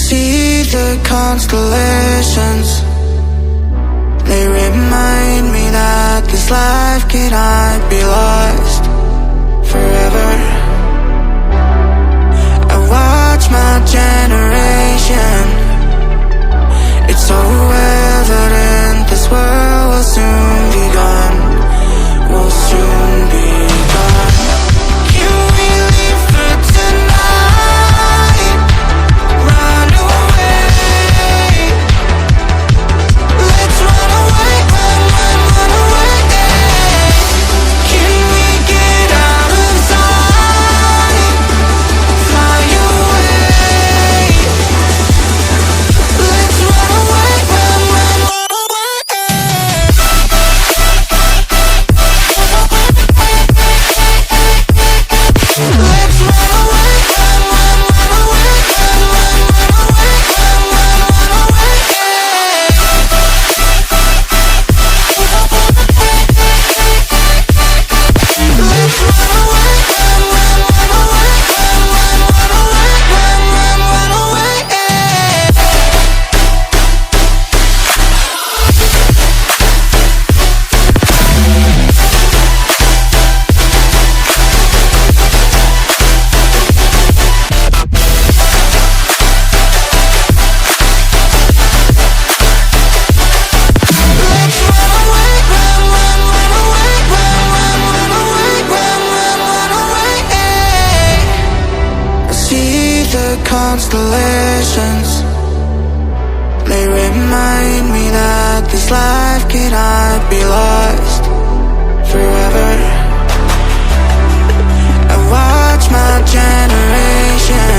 see the constellations. They remind me that this life cannot be lost forever. I watch my generation. It's so evident this world will soon be gone. Will soon be gone. Can we leave for tonight? Run away. Let's run away, run away. Can we get out of sight? Fly away. Let's run away, run away. Let's run away, run away, run away, run away. Let's run away, run away, run away. Constellations, they remind me that this life cannot be lost forever. I watch my generation.